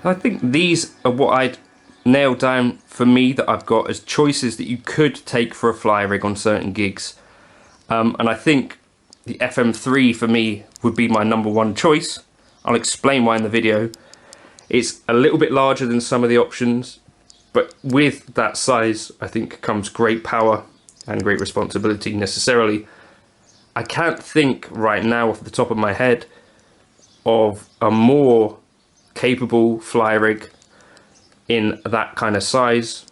I think these are what I'd nailed down for me that I've got as choices that you could take for a FlyRig on certain gigs. And I think the FM3 for me would be my number one choice. I'll explain why in the video. It's a little bit larger than some of the options, but with that size I think comes great power and great responsibility necessarily. I can't think right now off the top of my head of a more capable FlyRig in that kind of size.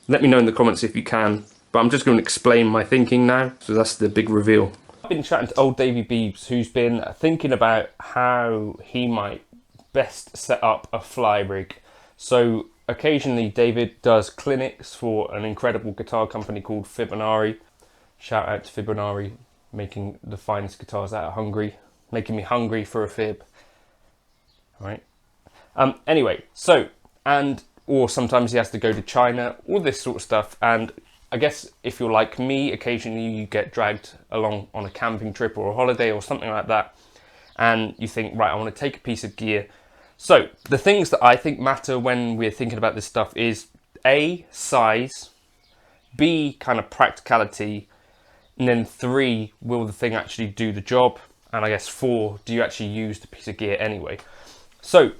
Let me know in the comments if you can, but I'm just going to explain my thinking now, so that's the big reveal. I've been chatting to old Davey Beebs, who's been thinking about how he might best set up a FlyRig. So occasionally David does clinics for an incredible guitar company called Fibonari. Shout out to Fibonari, making the finest guitars out of Hungary, making me hungry for a fib. All right. Anyway, or sometimes he has to go to China, all this sort of stuff. And I guess if you're like me, occasionally you get dragged along on a camping trip or a holiday or something like that, and you think, right, I want to take a piece of gear. So the things that I think matter when we're thinking about this stuff is A, size, B, kind of practicality, and then 3, will the thing actually do the job? And I guess 4, do you actually use the piece of gear anyway? So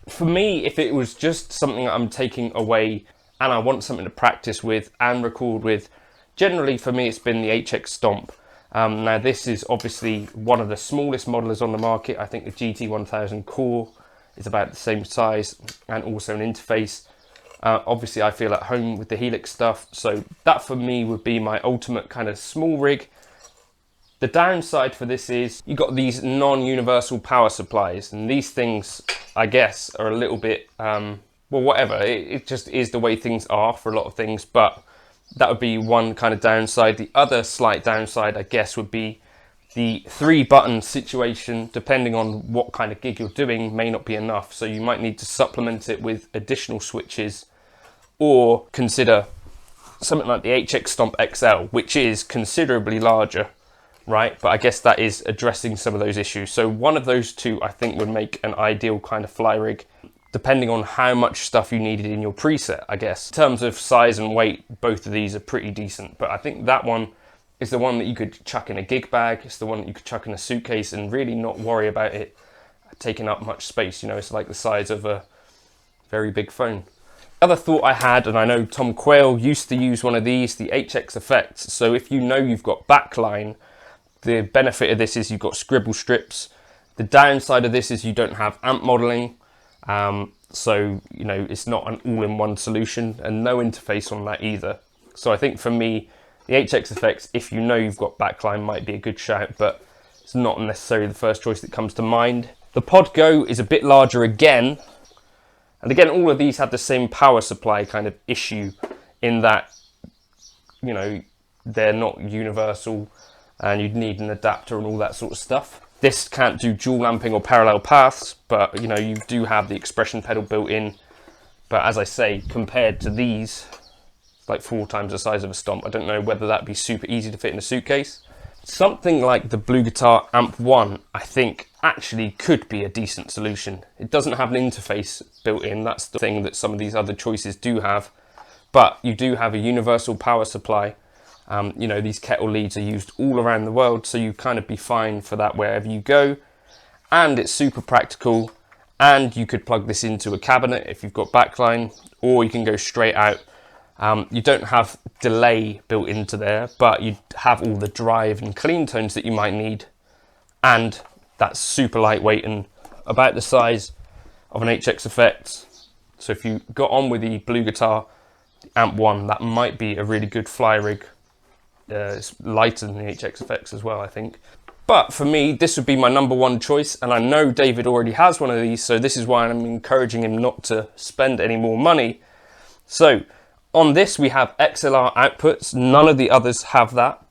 for me, if it was just something that I'm taking away and I want something to practice with and record with, generally for me it's been the HX Stomp. Now this is obviously one of the smallest modelers on the market. I think the GT1000 Core is about the same size, and also an interface. Obviously I feel at home with the Helix stuff, so that for me would be my ultimate kind of small rig. The downside for this is you got these non-universal power supplies, and these things, I guess, are a little bit, well, whatever. It just is the way things are for a lot of things, but that would be one kind of downside. The other slight downside, I guess, would be the 3-button situation, depending on what kind of gig you're doing, may not be enough. So you might need to supplement it with additional switches, or consider something like the HX Stomp XL, which is considerably larger. Right, but I guess that is addressing some of those issues. So one of those two I think would make an ideal kind of FlyRig, depending on how much stuff you needed in your preset, I guess. In terms of size and weight, both of these are pretty decent, but I think that one is the one that you could chuck in a gig bag. It's the one that you could chuck in a suitcase and really not worry about it taking up much space. You know, it's like the size of a very big phone. Other thought I had, and I know Tom Quayle used to use one of these, the HX Effects. So if you know you've got backline, the benefit of this is you've got scribble strips. The downside of this is you don't have amp modeling. So, you know, it's not an all-in-one solution, and no interface on that either. So I think for me, the HX Effects, if you know you've got backline, might be a good shout, but it's not necessarily the first choice that comes to mind. The Pod Go is a bit larger again. And again, all of these have the same power supply kind of issue in that, you know, they're not universal, and you'd need an adapter and all that sort of stuff. This can't do dual amping or parallel paths, but you know, you do have the expression pedal built in. But as I say, compared to these, it's like 4 times the size of a Stomp. I don't know whether that'd be super easy to fit in a suitcase. Something like the BluGuitar Amp 1, I think, actually could be a decent solution. It doesn't have an interface built in. That's the thing that some of these other choices do have. But you do have a universal power supply. You know, these kettle leads are used all around the world, so you kind of be fine for that wherever you go. And it's super practical, and you could plug this into a cabinet if you've got backline, or you can go straight out. You don't have delay built into there, but you have all the drive and clean tones that you might need, and that's super lightweight and about the size of an HX Effects. So if you got on with the BluGuitar Amp 1, that might be a really good FlyRig. It's lighter than the HX Effects as well, I think. But for me, this would be my number one choice, and I know David already has one of these, so this is why I'm encouraging him not to spend any more money. So on this we have XLR outputs, none of the others have that.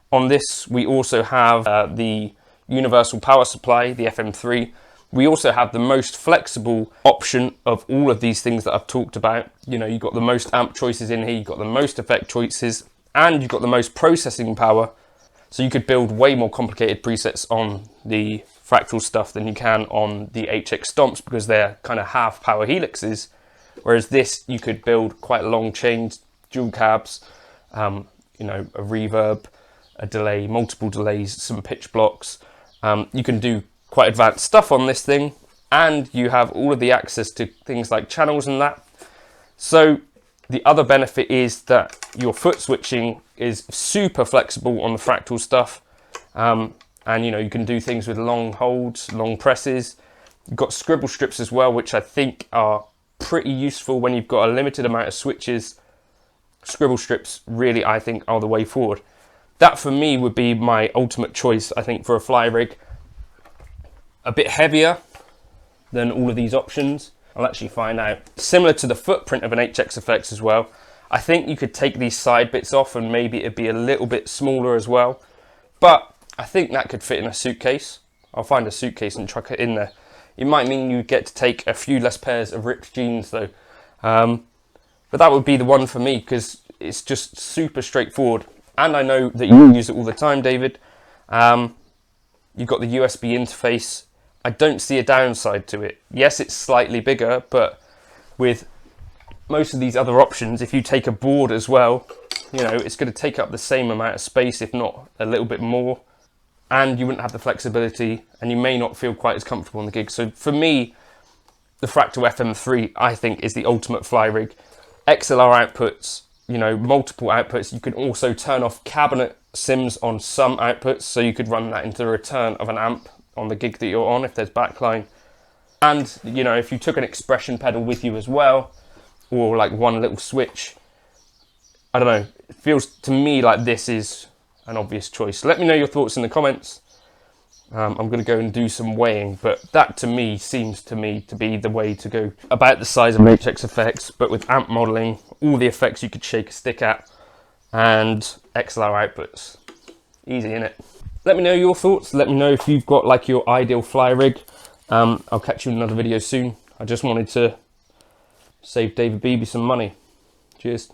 On this we also have the universal power supply, the FM3. We also have the most flexible option of all of these things that I've talked about. You know, you've got the most amp choices in here, you've got the most effect choices, and you've got the most processing power. So you could build way more complicated presets on the Fractal stuff than you can on the HX Stomps, because they're kind of half power helixes, whereas this you could build quite long chains, dual cabs, you know, a reverb, a delay, multiple delays, some pitch blocks. You can do quite advanced stuff on this thing, and you have all of the access to things like channels and that. So the other benefit is that your foot switching is super flexible on the Fractal stuff. And you know, you can do things with long holds, long presses. You've got scribble strips as well, which I think are pretty useful when you've got a limited amount of switches. Scribble strips really, I think, are the way forward. That for me would be my ultimate choice, I think, for a FlyRig. A bit heavier than all of these options. I'll actually find out. Similar to the footprint of an HX Effects as well. I think you could take these side bits off and maybe it'd be a little bit smaller as well. But I think that could fit in a suitcase. I'll find a suitcase and chuck it in there. It might mean you get to take a few less pairs of ripped jeans though. But that would be the one for me, because it's just super straightforward. And I know that you use it all the time, David. You've got the USB interface. I don't see a downside to it. Yes, it's slightly bigger, but with most of these other options, if you take a board as well, you know, it's going to take up the same amount of space, if not a little bit more. And you wouldn't have the flexibility, and you may not feel quite as comfortable on the gig. So for me, the Fractal FM3, I think, is the ultimate FlyRig. XLR outputs, you know, multiple outputs. You can also turn off cabinet sims on some outputs, so you could run that into the return of an amp on the gig that you're on if there's backline. And, you know, if you took an expression pedal with you as well, or like one little switch, I don't know, it feels to me like this is an obvious choice. Let me know your thoughts in the comments. I'm going to go and do some weighing, but that to me seems to be the way to go. About the size of HX Effects, but with amp modeling, all the effects you could shake a stick at, and XLR outputs. Easy, innit? Let me know your thoughts. Let me know if you've got like your ideal FlyRig. I'll catch you in another video soon. I just wanted to save David Beebe some money. Cheers.